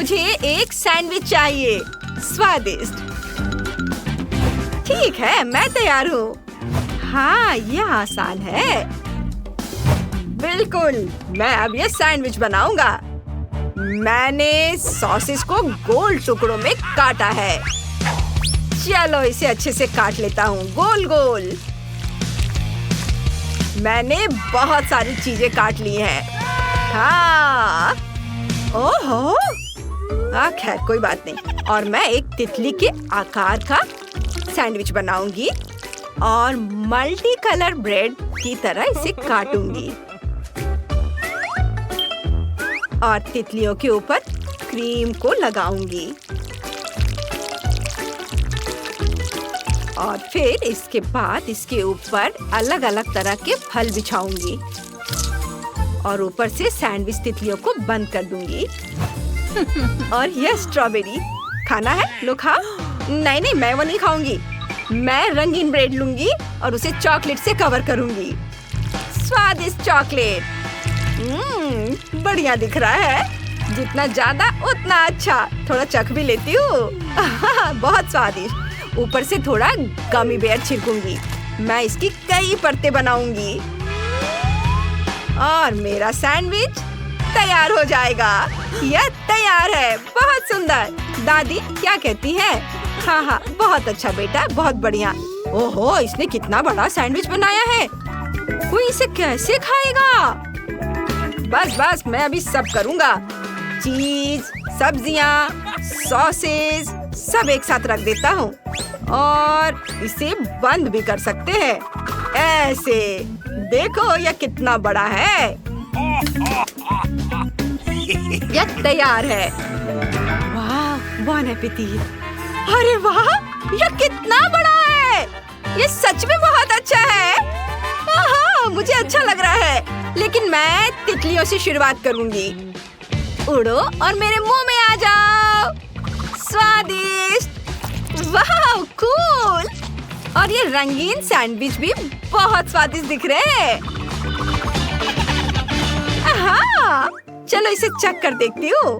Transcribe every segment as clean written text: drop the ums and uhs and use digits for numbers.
मुझे एक सैंडविच चाहिए, स्वादिष्ट। ठीक है, मैं तैयार हूँ। हाँ, यह आसान है। बिल्कुल, मैं अब ये सैंडविच बनाऊंगा। मैंने सॉसेस को गोल टुकड़ों में काटा है। चलो इसे अच्छे से काट लेता हूँ, गोल गोल। मैंने बहुत सारी चीजें काट ली हैं। हाँ, ओहो, खैर कोई बात नहीं। और मैं एक तितली के आकार का सैंडविच बनाऊंगी और मल्टी कलर ब्रेड की तरह इसे काटूंगी और तितलियों के ऊपर क्रीम को लगाऊंगी और फिर इसके बाद इसके ऊपर अलग अलग तरह के फल बिछाऊंगी और ऊपर से सैंडविच तितलियों को बंद कर दूंगी। और यह स्ट्रॉबेरी खाना है, लो खाओ। नहीं नहीं, मैं वो नहीं खाऊंगी। मैं रंगीन ब्रेड लूंगी और उसे चॉकलेट से कवर करूंगी। स्वादिष्ट चॉकलेट। बढ़िया दिख रहा है। जितना ज्यादा उतना अच्छा। थोड़ा चख भी लेती हूँ। बहुत स्वादिष्ट। ऊपर से थोड़ा गमी बेयर छिड़कूंगी। मैं इसकी कई परतें बनाऊंगी और मेरा सैंडविच तैयार हो जाएगा। यह तैयार है। बहुत सुंदर। दादी क्या कहती है? हाँ हाँ, बहुत अच्छा बेटा, बहुत बढ़िया। ओहो, इसने कितना बड़ा सैंडविच बनाया है। कोई इसे कैसे खाएगा? बस बस, मैं अभी सब करूँगा। चीज, सब्जियाँ, सॉसेस सब एक साथ रख देता हूँ और इसे बंद भी कर सकते हैं। ऐसे देखो, यह कितना बड़ा है। यह तैयार है। वाह, बॉन एपेटिट। अरे वाह, यह कितना बड़ा है। यह सच में बहुत अच्छा है। हाँ, मुझे अच्छा लग रहा है। लेकिन मैं तितलियों से शुरुआत करूंगी। उड़ो और मेरे मुंह में आ जाओ। स्वादिष्ट। वाह, कूल। और ये रंगीन सैंडविच भी बहुत स्वादिष्ट दिख रहे हैं। हाँ, चलो इसे चख कर देखती हूँ।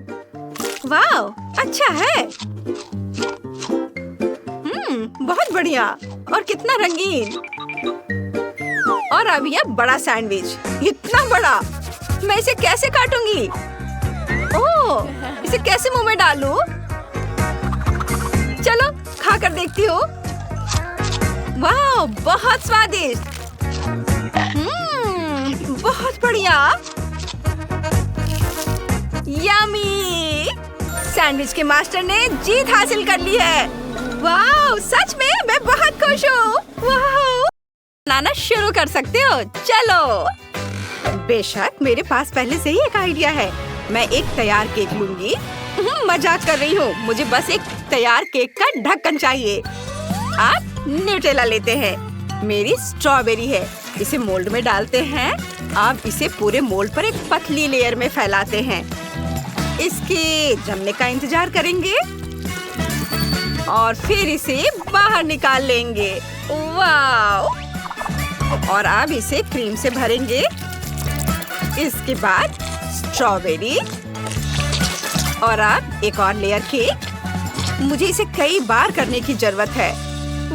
वाह, अच्छा है। बहुत बढ़िया और कितना रंगीन। और अब यह बड़ा सैंडविच, इतना बड़ा। मैं इसे कैसे काटूंगी? ओह, इसे कैसे मुंह में डालूं? चलो खा कर देखती हूँ। वाह, बहुत स्वादिष्ट। बहुत बढ़िया। यम्मी। सैंडविच के मास्टर ने जीत हासिल कर ली है। वाह, सच में मैं बहुत खुश हूँ। वाह, बनाना शुरू कर सकते हो। चलो। बेशक, मेरे पास पहले से ही एक आइडिया है। मैं एक तैयार केक लूंगी। मजाक कर रही हूँ। मुझे बस एक तैयार केक का ढक्कन चाहिए। आप न्यूटेला लेते हैं। मेरी स्ट्रॉबेरी है। इसे मोल्ड में डालते हैं। अब इसे पूरे मोल्ड पर एक पतली लेयर में फैलाते हैं। इसके जमने का इंतजार करेंगे और फिर इसे बाहर निकाल लेंगे। वाव! और अब इसे क्रीम से भरेंगे। इसके बाद स्ट्रॉबेरी और अब एक और लेयर केक। मुझे इसे कई बार करने की जरूरत है।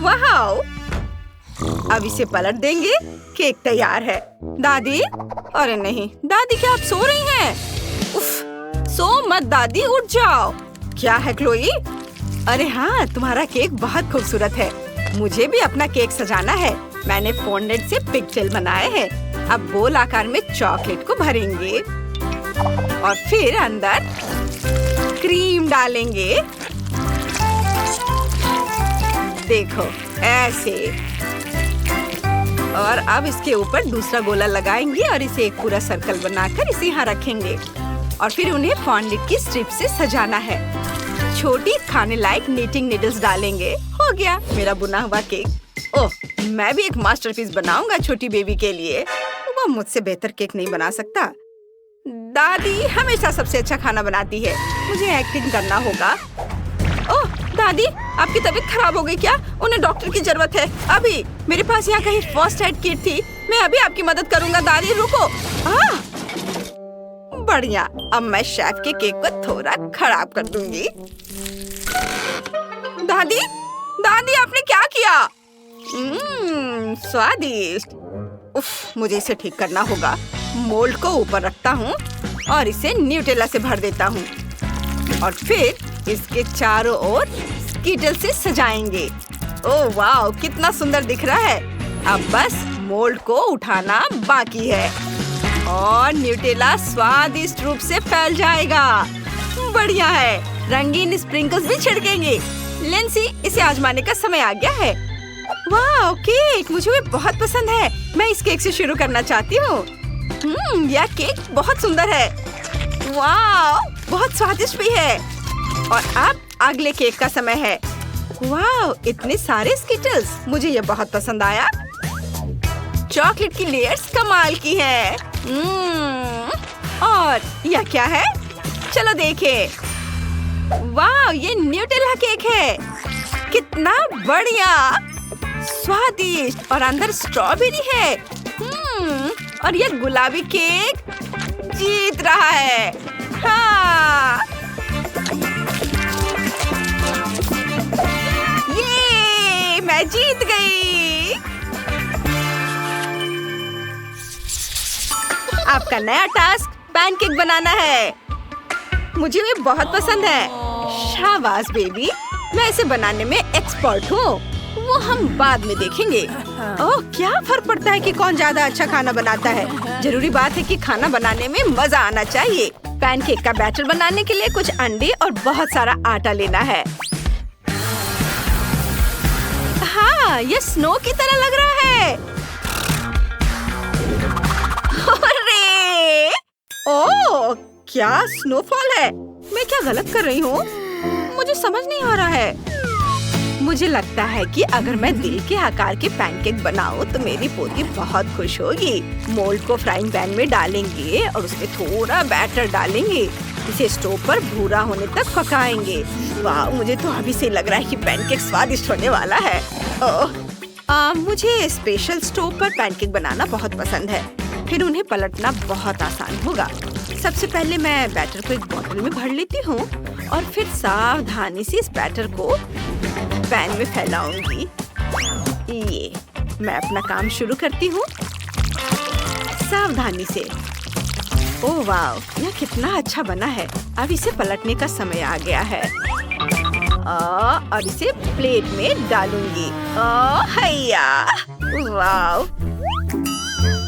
वाव! अब इसे पलट देंगे। केक तैयार है। दादी? अरे नहीं, दादी क्या आप सो रही हैं? उफ, सो मत दादी, उठ जाओ। क्या है क्लोई? अरे हाँ, तुम्हारा केक बहुत खूबसूरत है। मुझे भी अपना केक सजाना है। मैंने फोननेट से पिक्चर बनाए हैं। अब गोल आकार में चॉकलेट को भरेंगे और फिर अंदर क्रीम डालेंगे। देखो, ऐसे। और अब इसके ऊपर दूसरा गोला लगाएंगे और इसे एक पूरा सर्कल बनाकर इसे यहाँ रखेंगे और फिर उन्हें फॉन्डेंट की स्ट्रिप से सजाना है। छोटी खाने लायक नीटिंग नीडल्स डालेंगे। हो गया मेरा बुना हुआ केक। ओह, मैं भी एक मास्टरपीस बनाऊंगा छोटी बेबी के लिए। वो मुझसे बेहतर केक नहीं बना सकता। दादी हमेशा सबसे अच्छा खाना बनाती है। मुझे एक्टिंग करना होगा। ओह दादी, आपकी तबीयत खराब हो गई क्या? उन्हें डॉक्टर की जरूरत है अभी। मेरे पास यहाँ कहीं फर्स्ट एड किट थी। मैं अभी आपकी मदद करूंगा। दादी रुको। बढ़िया। अब मैं शेफ के केक को थोड़ा खराब कर दूंगी। दादी, दादी आपने क्या किया? स्वादिष्ट। उफ, मुझे इसे ठीक करना होगा। मोल्ड को ऊपर रखता हूँ और इसे न्यूटेला से भर देता हूँ और फिर इसके चारों ओर स्कीटल से सजाएंगे। ओह वाह, कितना सुंदर दिख रहा है। अब बस मोल्ड को उठाना बाकी है और न्यूटेला स्वादिष्ट रूप से फैल जाएगा। बढ़िया है। रंगीन स्प्रिंकल्स भी छिड़केंगे। लेंसी, इसे आजमाने का समय आ गया है। वाह, केक मुझे भी बहुत पसंद है। मैं इस केक से शुरू करना चाहती हूँ। यह केक बहुत सुंदर है। वाह, बहुत स्वादिष्ट भी है। और अब अगले केक का समय है। वाह, इतने सारे स्किटल्स, मुझे ये बहुत पसंद आया। चॉकलेट की लेयर्स कमाल की है। और यह क्या है? चलो देखें। वाह, ये न्यूटेला केक है। कितना बढ़िया, स्वादिष्ट और अंदर स्ट्रॉबेरी है। और ये गुलाबी केक जीत रहा है। हाँ, ये मैं जीत गई। आपका नया टास्क पैनकेक बनाना है। मुझे भी बहुत पसंद है। शाबाश बेबी, मैं इसे बनाने में एक्सपर्ट हूँ। वो हम बाद में देखेंगे। ओह, क्या फर्क पड़ता है कि कौन ज्यादा अच्छा खाना बनाता है। जरूरी बात है कि खाना बनाने में मजा आना चाहिए। पैनकेक का बैटर बनाने के लिए कुछ अंडे और बहुत सारा आटा लेना है। हाँ, ये स्नो की तरह लग रहा है। अरे! ओह, क्या स्नोफॉल है। मैं क्या गलत कर रही हूँ? मुझे समझ नहीं आ रहा है। मुझे लगता है कि अगर मैं दिल के आकार के पैनकेक बनाऊं तो मेरी पोती बहुत खुश होगी। मोल्ड को फ्राइंग पैन में डालेंगे और उसमें थोड़ा बैटर डालेंगे। इसे स्टोव पर भूरा होने तक पकाएंगे। वाह, मुझे तो अभी से लग रहा है कि पैनकेक स्वादिष्ट होने वाला है। मुझे स्पेशल स्टोव पर पैनकेक बनाना बहुत पसंद है। फिर उन्हें पलटना बहुत आसान होगा। सबसे पहले मैं बैटर को एक बोतल में भर लेती हूँ और फिर सावधानी से इस बैटर को पैन में फैलाऊंगी। ये मैं अपना काम शुरू करती हूँ सावधानी से। ओह वाह, यह कितना अच्छा बना है। अब इसे पलटने का समय आ गया है और इसे प्लेट में डालूंगी। हैया, वाह।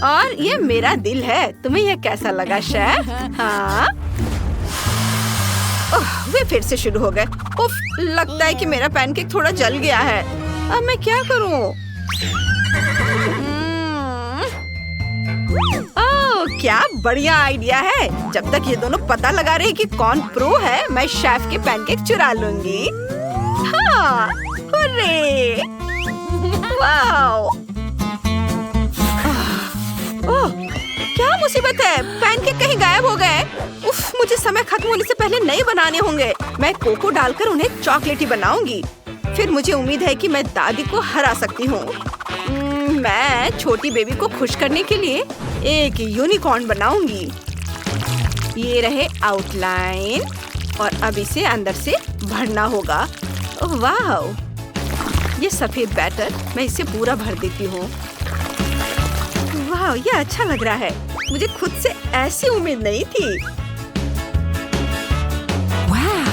और ये मेरा दिल है। तुम्हें यह कैसा लगा शेफ? हाँ, वे फिर से शुरू हो गए। उफ, लगता है कि मेरा पैनकेक थोड़ा जल गया है। अब मैं क्या करूं? ओह, क्या बढ़िया आइडिया है। जब तक ये दोनों पता लगा रहे कि कौन प्रो है, मैं शेफ के पैनकेक चुरा लूंगी। हाँ, हुर्रे! वाओ! ओह, क्या मुसीबत है। पैनकेक कहीं गायब हो गए। उफ, मुझे समय खत्म होने से पहले नए बनाने होंगे। मैं कोको डालकर उन्हें चॉकलेटी बनाऊंगी। फिर मुझे उम्मीद है कि मैं दादी को हरा सकती हूँ। मैं छोटी बेबी को खुश करने के लिए एक यूनिकॉर्न बनाऊंगी। ये रहे आउटलाइन और अब इसे अंदर से भरना होगा। ओह वाह, ये सफेद बैटर मैं इसे पूरा भर देती हूँ। वाह, ये अच्छा लग रहा है। मुझे खुद से ऐसी उम्मीद नहीं थी। वाह,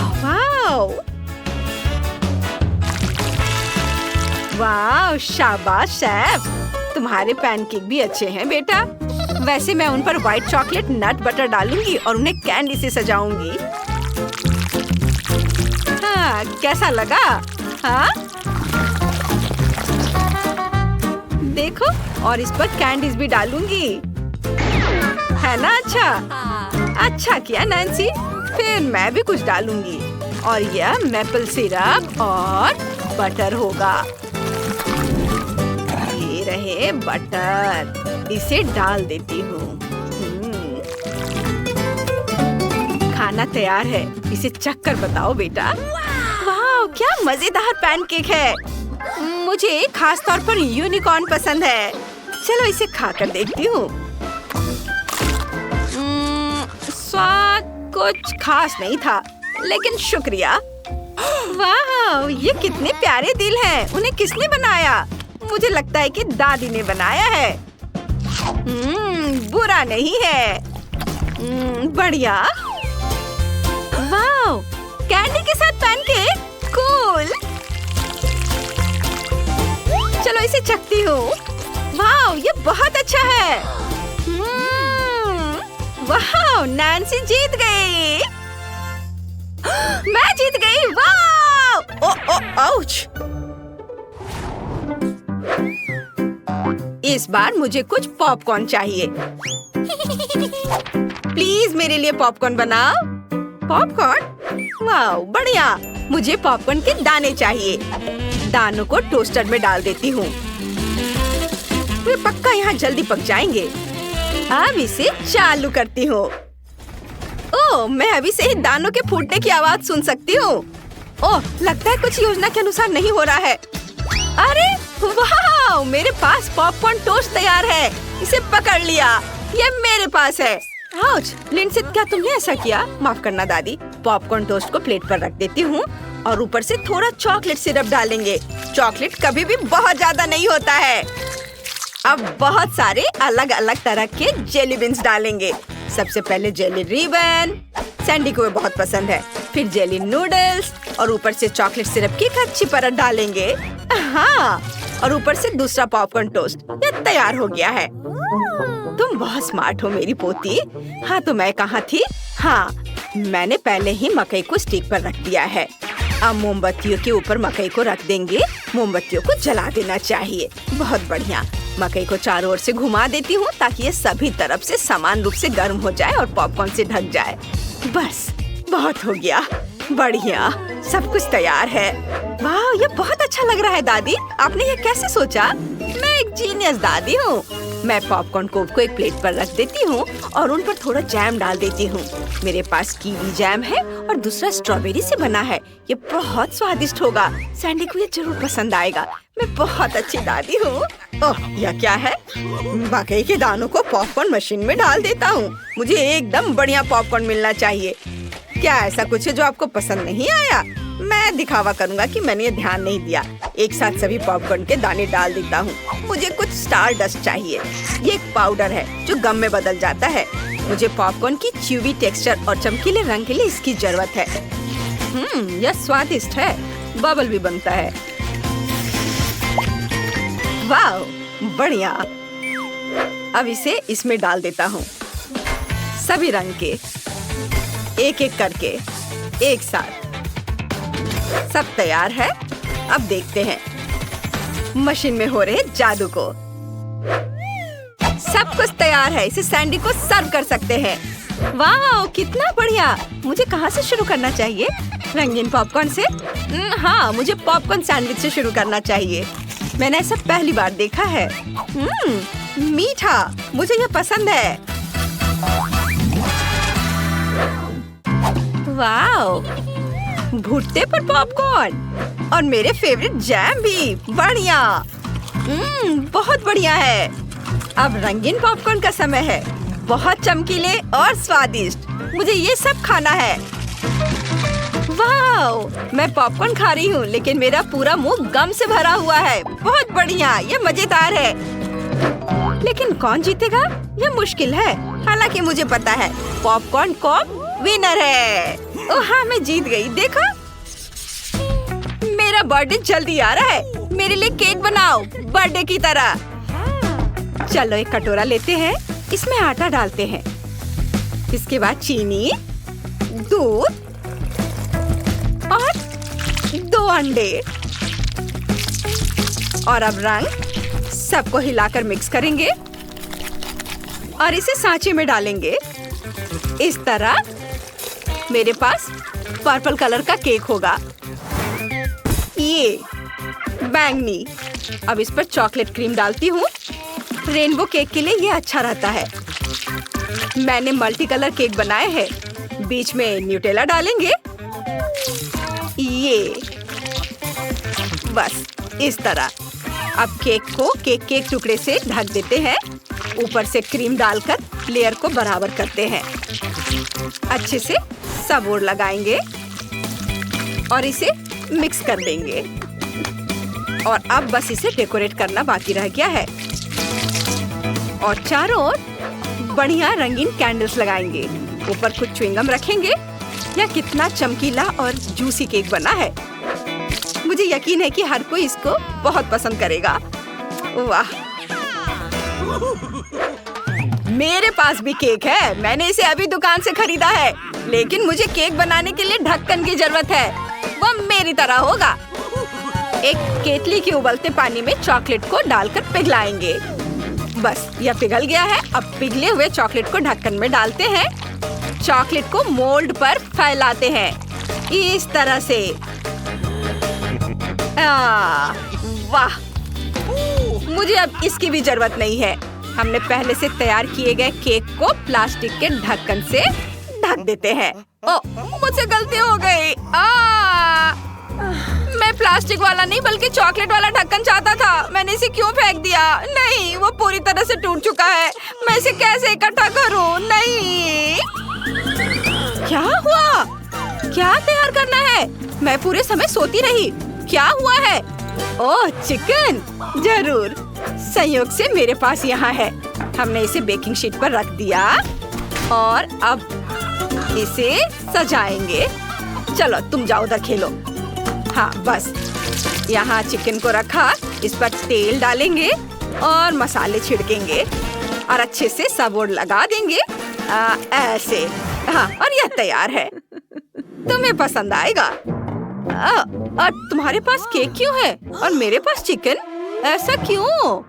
वाह, शाबाश शेफ। तुम्हारे पैनकेक भी अच्छे हैं बेटा। वैसे मैं उन पर व्हाइट चॉकलेट नट बटर डालूंगी और उन्हें कैंडी से सजाऊंगी। हाँ, कैसा लगा? हाँ, देखो, और इस पर कैंडीज भी डालूंगी। है ना अच्छा? अच्छा किया नैन्सी। फिर मैं भी कुछ डालूंगी और यह मैपल सिरप और बटर होगा। ये रहे बटर, इसे डाल देती हूँ। खाना तैयार है। इसे चख कर बताओ बेटा। वाह, क्या मजेदार पैनकेक है। मुझे खास तौर पर यूनिकॉर्न पसंद है। चलो इसे खाकर देखती हूँ। स्वाद कुछ खास नहीं था, लेकिन शुक्रिया। वाह, ये कितने प्यारे दिल हैं। उन्हें किसने बनाया? मुझे लगता है कि दादी ने बनाया है। बुरा नहीं है। बढ़िया। वाह, कैंडी के साथ पैनकेक, कूल। चलो इसे चखती हूँ। वाह, ये बहुत अच्छा है। वाह, नैन्सी जीत गई। मैं जीत गई। वाह! आउच! इस बार मुझे कुछ पॉपकॉर्न चाहिए। प्लीज मेरे लिए पॉपकॉर्न बनाओ। पॉपकॉर्न? वाह, बढ़िया। मुझे पॉपकॉर्न के दाने चाहिए। दानों को टोस्टर में डाल देती हूँ। वे पक्का यहाँ जल्दी पक जाएंगे। अब इसे चालू करती हूँ। ओह, मैं अभी से ही दानों के फूटने की आवाज सुन सकती हूँ। ओह, लगता है कुछ योजना के अनुसार नहीं हो रहा है। अरे वाह, मेरे पास पॉपकॉर्न टोस्ट तैयार है। इसे पकड़ लिया। ये मेरे पास है। आउच, लिंडसे, क्या तुमने ऐसा किया? माफ करना दादी। पॉपकॉर्न टोस्ट को प्लेट पर रख देती हूँ और ऊपर से थोड़ा चॉकलेट सिरप डालेंगे। चॉकलेट कभी भी बहुत ज्यादा नहीं होता है। अब बहुत सारे अलग अलग तरह के जेली बीन्स डालेंगे। सबसे पहले जेली रिबन, सैंडी को बहुत पसंद है। फिर जेली नूडल्स और ऊपर से चॉकलेट सिरप की एक अच्छी परत डालेंगे। हाँ, और ऊपर से दूसरा पॉपकॉर्न टोस्ट। ये तैयार हो गया है। तुम बहुत स्मार्ट हो मेरी पोती। हाँ, तो मैं कहाँ थी? हाँ, मैंने पहले ही मकई को स्टिक पर रख दिया है। अब मोमबत्तियों के ऊपर मकई को रख देंगे। मोमबत्तियों को जला देना चाहिए। बहुत बढ़िया। मकई को चारों ओर से घुमा देती हूँ ताकि ये सभी तरफ से समान रूप से गर्म हो जाए और पॉपकॉर्न से ढक जाए। बस, बहुत हो गया। बढ़िया, सब कुछ तैयार है। वाह, ये बहुत अच्छा लग रहा है दादी। आपने ये कैसे सोचा? मैं एक जीनियस दादी हूँ। मैं पॉपकॉर्न को एक प्लेट पर रख देती हूँ और उन पर थोड़ा जैम डाल देती हूँ। मेरे पास कीवी जैम है और दूसरा स्ट्रॉबेरी से बना है। ये बहुत स्वादिष्ट होगा। सैंडी को ये जरूर पसंद आएगा। मैं बहुत अच्छी दादी हूँ। ओह, यह क्या है? मकई के दानों को पॉपकॉर्न मशीन में डाल देता हूँ। मुझे एकदम बढ़िया पॉपकॉर्न मिलना चाहिए। क्या ऐसा कुछ है जो आपको पसंद नहीं आया? मैं दिखावा करूंगा कि मैंने ये ध्यान नहीं दिया। एक साथ सभी पॉपकॉर्न के दाने डाल देता हूँ। मुझे कुछ स्टार डस्ट चाहिए। ये एक पाउडर है जो गम में बदल जाता है। मुझे पॉपकॉर्न की च्यूवी टेक्सचर और चमकीले रंग के लिए इसकी जरूरत है। यह स्वादिष्ट है। बबल भी बनता है। वाह, बढ़िया। अब इसे इसमें डाल देता हूँ। सभी रंग के एक एक करके एक साथ। सब तैयार है। अब देखते हैं मशीन में हो रहे जादू को। सब कुछ तैयार है। इसे सैंडी को सर्व कर सकते हैं। वाह, कितना बढ़िया। मुझे कहाँ से शुरू करना चाहिए? रंगीन पॉपकॉर्न से? हाँ, मुझे पॉपकॉर्न सैंडविच से शुरू करना चाहिए। मैंने ऐसा पहली बार देखा है। मीठा, मुझे ये पसंद है। वाह, भुट्टे पर पॉपकॉर्न और मेरे फेवरेट जैम भी। बढ़िया। बहुत बढ़िया है। अब रंगीन पॉपकॉर्न का समय है। बहुत चमकीले और स्वादिष्ट। मुझे ये सब खाना है। वाह, मैं पॉपकॉर्न खा रही हूँ लेकिन मेरा पूरा मुंह गम से भरा हुआ है। बहुत बढ़िया, ये मजेदार है। लेकिन कौन जीतेगा? ये मुश्किल है। हालांकि मुझे पता है पॉपकॉर्न कॉप विनर है। ओह हाँ, मैं जीत गई। देखो, मेरा बर्थडे जल्दी आ रहा है। मेरे लिए केक बनाओ बर्थडे की तरह। चलो एक कटोरा लेते हैं। इसमें आटा डालते हैं। इसके बाद चीनी, दूध और 2 अंडे। और अब रंग। सबको हिलाकर मिक्स करेंगे और इसे सांचे में डालेंगे। इस तरह मेरे पास पर्पल कलर का केक होगा। ये बैंगनी। अब इस पर चॉकलेट क्रीम डालती हूँ। रेनबो केक के लिए ये अच्छा रहता है। मैंने मल्टी कलर केक बनाए हैं। बीच में न्यूटेला डालेंगे। ये बस इस तरह। अब केक को केक के टुकड़े से ढक देते हैं। ऊपर से क्रीम डालकर लेयर को बराबर करते हैं। अच्छे से सब ओर लगाएंगे और इसे मिक्स कर देंगे। और अब बस इसे डेकोरेट करना बाकी रह गया है। और चारों ओर बढ़िया रंगीन कैंडल्स लगाएंगे। ऊपर कुछ च्युइंगम रखेंगे। यह कितना चमकीला और जूसी केक बना है। मुझे यकीन है कि हर कोई इसको बहुत पसंद करेगा। वाह, मेरे पास भी केक है। मैंने इसे अभी दुकान से खरीदा है। लेकिन मुझे केक बनाने के लिए ढक्कन की जरूरत है। वो मेरी तरह होगा। एक केतली के उबलते पानी में चॉकलेट को डालकर पिघलाएंगे। बस यह पिघल गया है। अब पिघले हुए चॉकलेट को ढक्कन में डालते हैं। चॉकलेट को मोल्ड पर फैलाते हैं इस तरह से। वाह, मुझे अब इसकी भी जरूरत नहीं है। हमने पहले से तैयार किए गए केक को प्लास्टिक के ढक्कन से ढक देते हैं। ओह, मुझसे गलती हो गई। मैं प्लास्टिक वाला नहीं बल्कि चॉकलेट वाला ढक्कन चाहता था। मैंने इसे क्यों फेंक दिया? नहीं, वो पूरी तरह से टूट चुका है। मैं इसे कैसे इकट्ठा करूं? नहीं, क्या हुआ? क्या तैयार करना है? मैं पूरे समय सोती रही। क्या हुआ है? ओह, चिकन। जरूर, संयोग से मेरे पास यहाँ है। हमने इसे बेकिंग शीट पर रख दिया और अब इसे सजाएंगे। चलो तुम जाओ उधर खेलो। हाँ, बस यहाँ चिकन को रखा। इस पर तेल डालेंगे और मसाले छिड़केंगे और अच्छे से सब ओर लगा देंगे। ऐसे। हाँ, और यह तैयार है। तुम्हें पसंद आएगा। और तुम्हारे पास केक क्यों है और मेरे पास चिकन? ऐसा क्यों?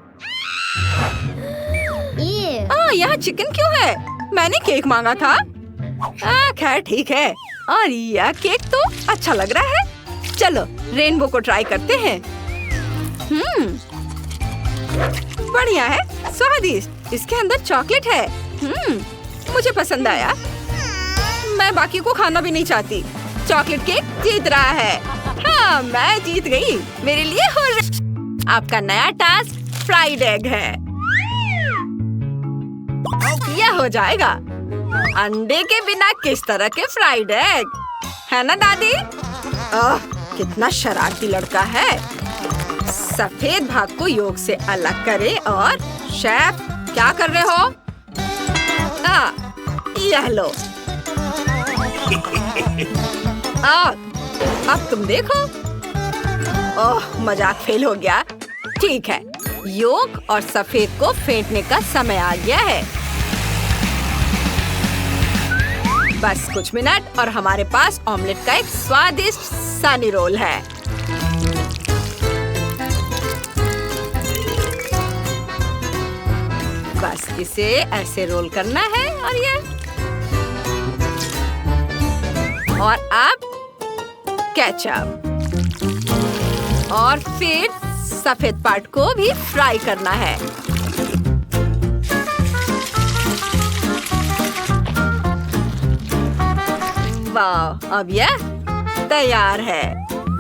यहाँ चिकन क्यों है? मैंने केक मांगा था। खैर ठीक है। और यह केक तो अच्छा लग रहा है। चलो रेनबो को ट्राई करते हैं। बढ़िया है, स्वादिष्ट। इसके अंदर चॉकलेट है। मुझे पसंद आया। मैं बाकी को खाना भी नहीं चाहती। चॉकलेट केक जीत रहा है। हाँ, मैं जीत गई। मेरे लिए हुर्रे। आपका नया टास्क फ्राइड एग है। यह हो जाएगा। अंडे के बिना किस तरह के फ्राइड एग, है ना दादी? कितना शरारती लड़का है। सफेद भाग को योग से अलग करे। और शेफ, क्या कर रहे हो? यह लो। अब तुम देखो। ओह, मजाक फेल हो गया। ठीक है, योग और सफेद को फेंटने का समय आ गया है। बस कुछ मिनट और हमारे पास ऑमलेट का एक स्वादिष्ट सनी रोल है। बस इसे ऐसे रोल करना है और अब केचप और फिर सफेद पार्ट को भी फ्राई करना है। वाह, अब यह तैयार है।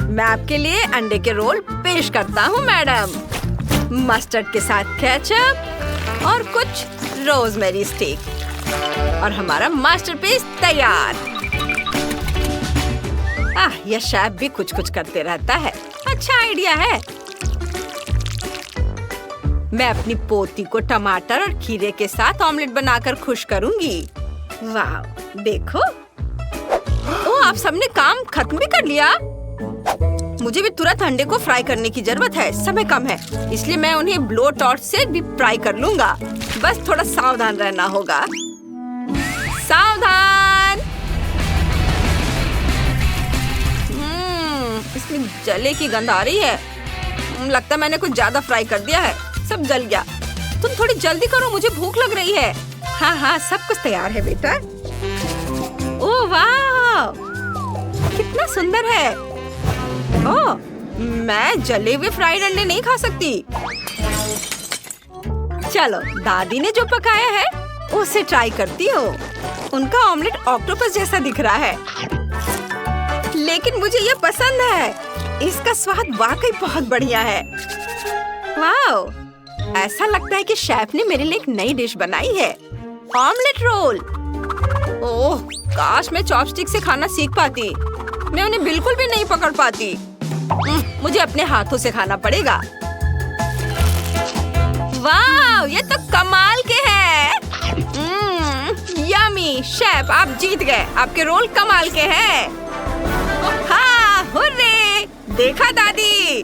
मैं आपके लिए अंडे के रोल पेश करता हूँ मैडम। मस्टर्ड के साथ केचप और कुछ रोजमेरी स्टिक और हमारा मास्टरपीस तैयार। यह शेफ भी कुछ कुछ करते रहता है। अच्छा आइडिया है। मैं अपनी पोती को टमाटर और खीरे के साथ ऑमलेट बनाकर खुश करूंगी। वाह, देखो। आप सबने काम खत्म भी कर लिया? मुझे भी तुरंत अंडे को फ्राई करने की जरूरत है। समय कम है, इसलिए मैं उन्हें ब्लो टॉर्च से भी फ्राई कर लूंगा। बस थोड़ा सावधान रहना होगा। सावधान। इसमें जले की गंध आ रही है। लगता है मैंने कुछ ज्यादा फ्राई कर दिया है। सब जल गया। तुम थोड़ी जल्दी करो, मुझे भूख लग रही है। हाँ, सब कुछ तैयार है बेटा। ओह वाह, कितना सुंदर है। ओह, मैं जले हुए फ्राइड अंडे नहीं खा सकती। चलो, दादी ने जो पकाया है उसे ट्राई करती हूँ। उनका ऑमलेट ऑक्टोपस जैसा दिख रहा है, लेकिन मुझे ये पसंद है। इसका स्वाद वाकई बहुत बढ़िया है। वाह, ऐसा लगता है कि शेफ ने मेरे लिए एक नई डिश बनाई है। Omelette role. ओह, काश मैं चॉपस्टिक से खाना सीख पाती। मैं उन्हें बिल्कुल भी नहीं पकड़ पाती। मुझे अपने हाथों से खाना पड़ेगा। वाह, ये तो कमाल के हैं। यम्मी। शेफ, आप जीत गए। आपके रोल कमाल के हैं। हाँ, हुर्रे! देखा दादी।